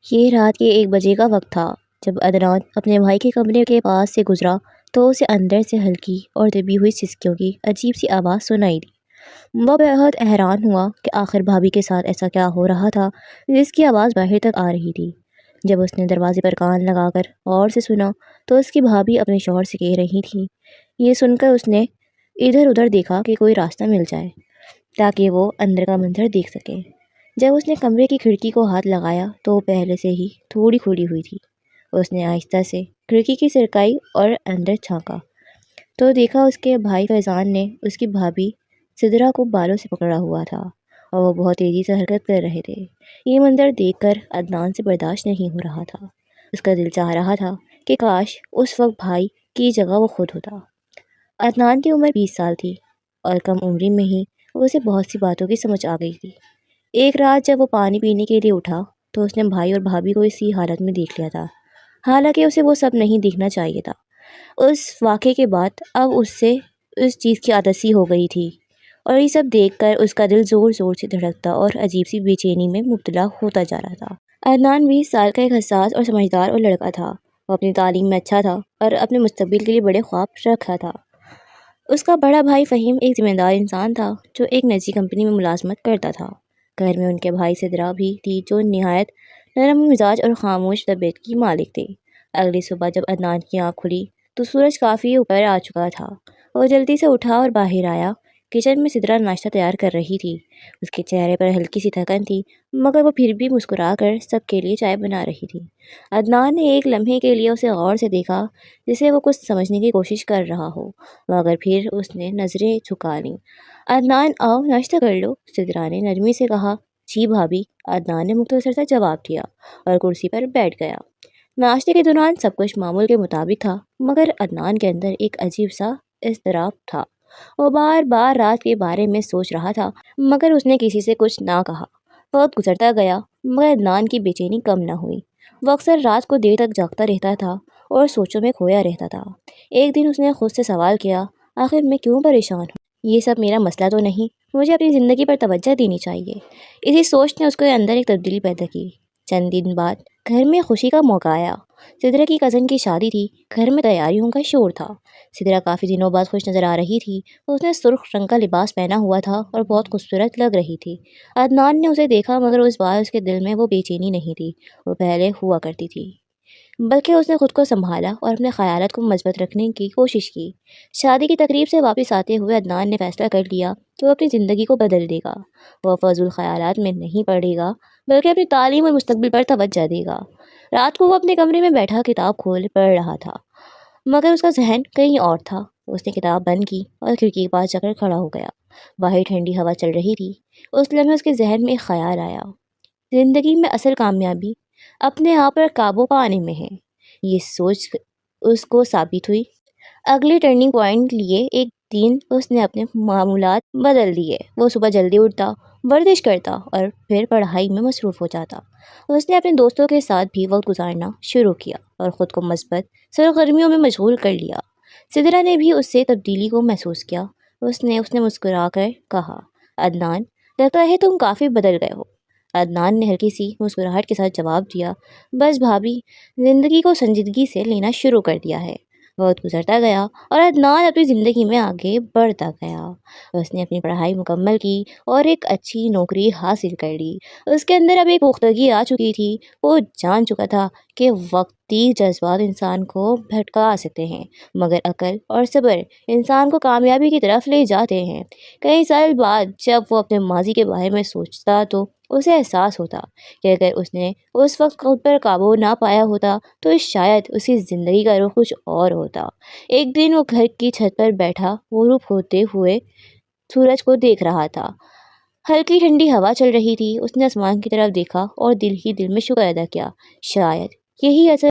یہ رات کے 1 بجے کا وقت تھا جب عدنان اپنے بھائی کے کمرے کے پاس سے گزرا تو اسے اندر سے ہلکی اور دبی ہوئی سسکیوں کی عجیب سی آواز سنائی دی۔ وہ بہت حیران ہوا کہ آخر بھابھی کے ساتھ ایسا کیا ہو رہا تھا جس کی آواز باہر تک آ رہی تھی۔ جب اس نے دروازے پر کان لگا کر غور سے سنا تو اس کی بھابھی اپنے شوہر سے کہہ رہی تھی۔ یہ سن کر اس نے ادھر ادھر دیکھا کہ کوئی راستہ مل جائے تاکہ وہ اندر کا منظر دیکھ سکے۔ جب اس نے کمرے کی کھڑکی کو ہاتھ لگایا تو وہ پہلے سے ہی تھوڑی کھلی ہوئی تھی۔ اس نے آہستہ سے کھڑکی کی سرکائی اور اندر جھانکا تو دیکھا اس کے بھائی فیضان نے اس کی بھابھی سدرا کو بالوں سے پکڑا ہوا تھا اور وہ بہت تیزی سے حرکت کر رہے تھے۔ یہ منظر دیکھ کر عدنان سے برداشت نہیں ہو رہا تھا۔ اس کا دل چاہ رہا تھا کہ کاش اس وقت بھائی کی جگہ وہ خود ہوتا۔ عدنان کی عمر 20 سال تھی اور کم عمری میں ہی اسے بہت سی باتوں کی سمجھ آ گئی تھی۔ ایک رات جب وہ پانی پینے کے لیے اٹھا تو اس نے بھائی اور بھابھی کو اسی حالت میں دیکھ لیا تھا، حالانکہ اسے وہ سب نہیں دیکھنا چاہیے تھا۔ اس واقعے کے بعد اب اس سے اس چیز کی عادت سی ہو گئی تھی اور یہ سب دیکھ کر اس کا دل زور زور سے دھڑکتا اور عجیب سی بے چینی میں مبتلا ہوتا جا رہا تھا۔ عدنان 20 سال کا ایک حساس اور سمجھدار اور لڑکا تھا۔ وہ اپنی تعلیم میں اچھا تھا اور اپنے مستقبل کے لیے بڑے خواب رکھا تھا۔ اس کا بڑا بھائی فہیم ایک ذمہ دار انسان تھا جو ایک نجی کمپنی میں ملازمت کرتا تھا۔ گھر میں ان کے بھائی سدرا بھی تھی جو نہایت نرم مزاج اور خاموش طبیعت کی مالک تھی۔ اگلی صبح جب عدنان کی آنکھ کھلی تو سورج کافی اوپر آ چکا تھا۔ وہ جلدی سے اٹھا اور باہر آیا۔ کچن میں سدرا ناشتہ تیار کر رہی تھی۔ اس کے چہرے پر ہلکی سی تھکن تھی مگر وہ پھر بھی مسکرا کر سب کے لیے چائے بنا رہی تھی۔ عدنان نے ایک لمحے کے لیے اسے غور سے دیکھا جسے وہ کچھ سمجھنے کی کوشش کر رہا ہو مگر پھر اس نے نظریں جھکا لیں۔ عدنان آؤ ناشتہ کر لو، سدرا نے نرمی سے کہا۔ جی بھابھی، عدنان نے مختصر سا جواب دیا اور کرسی پر بیٹھ گیا۔ ناشتے کے دوران سب کچھ معمول کے مطابق تھا مگر عدنان کے اندر ایک عجیب سا اضطراب تھا۔ وہ بار بار رات کے بارے میں سوچ رہا تھا مگر اس نے کسی سے کچھ نہ کہا۔ وقت گزرتا گیا مگر عدنان کی بے چینی کم نہ ہوئی۔ وہ اکثر رات کو دیر تک جاگتا رہتا تھا اور سوچوں میں کھویا رہتا تھا۔ ایک دن اس نے خود سے سوال کیا، آخر میں کیوں پریشان ہوں؟ یہ سب میرا مسئلہ تو نہیں، مجھے اپنی زندگی پر توجہ دینی چاہیے۔ اسی سوچ نے اس کے اندر ایک تبدیلی پیدا کی۔ چند دن بعد گھر میں خوشی کا موقع آیا۔ سدرا کی کزن کی شادی تھی۔ گھر میں تیاریوں کا شور تھا۔ سدرا کافی دنوں بعد خوش نظر آ رہی تھی۔ اس نے سرخ رنگ کا لباس پہنا ہوا تھا اور بہت خوبصورت لگ رہی تھی۔ عدنان نے اسے دیکھا مگر اس بار اس کے دل میں وہ بے چینی نہیں تھی وہ پہلے ہوا کرتی تھی، بلکہ اس نے خود کو سنبھالا اور اپنے خیالات کو مثبت رکھنے کی کوشش کی۔ شادی کی تقریب سے واپس آتے ہوئے عدنان نے فیصلہ کر لیا کہ وہ اپنی زندگی کو بدل دے گا۔ وہ فضول خیالات میں نہیں پڑے گا بلکہ اپنی تعلیم اور مستقبل پر توجہ دے گا۔ رات کو وہ اپنے کمرے میں بیٹھا کتاب کھول پڑھ رہا تھا مگر اس کا ذہن کہیں اور تھا۔ اس نے کتاب بند کی اور کھڑکی کے پاس جا کر کھڑا ہو گیا۔ باہر ٹھنڈی ہوا چل رہی تھی۔ اس لمحے اس کے ذہن میں ایک خیال آیا، زندگی میں اصل کامیابی اپنے آپ پر قابو پانے میں ہے۔ یہ سوچ اس کو ثابت ہوئی۔ اگلی ٹرننگ پوائنٹ لیے ایک دن اس نے اپنے معمولات بدل دیے۔ وہ صبح جلدی اٹھتا، ورزش کرتا اور پھر پڑھائی میں مصروف ہو جاتا۔ اس نے اپنے دوستوں کے ساتھ بھی وقت گزارنا شروع کیا اور خود کو مثبت سرگرمیوں میں مشغول کر لیا۔ سدرا نے بھی اس سے تبدیلی کو محسوس کیا۔ اس نے مسکرا کر کہا، عدنان، لگتا ہے تم کافی بدل گئے ہو۔ عدنان نے ہلکی سی مسکراہٹ کے ساتھ جواب دیا، بس بھابھی، زندگی کو سنجیدگی سے لینا شروع کر دیا ہے۔ وقت گزرتا گیا اور عدنان اپنی زندگی میں آگے بڑھتا گیا۔ اس نے اپنی پڑھائی مکمل کی اور ایک اچھی نوکری حاصل کر لی۔ اس کے اندر اب ایک پختگی آ چکی تھی۔ وہ جان چکا تھا کہ وقتی جذبات انسان کو بھٹکا سکتے ہیں مگر عقل اور صبر انسان کو کامیابی کی طرف لے جاتے ہیں۔ کئی سال بعد جب وہ اپنے ماضی کے بارے میں سوچتا تو اسے احساس ہوتا کہ اگر اس نے اس وقت خود پر قابو نہ پایا ہوتا تو شاید اس کی زندگی کا رخ کچھ اور ہوتا۔ ایک دن وہ گھر کی چھت پر بیٹھا غروب ہوتے ہوئے سورج کو دیکھ رہا تھا۔ ہلکی ٹھنڈی ہوا چل رہی تھی۔ اس نے آسمان کی طرف دیکھا اور دل ہی دل میں شکر ادا کیا، شاید یہی اصل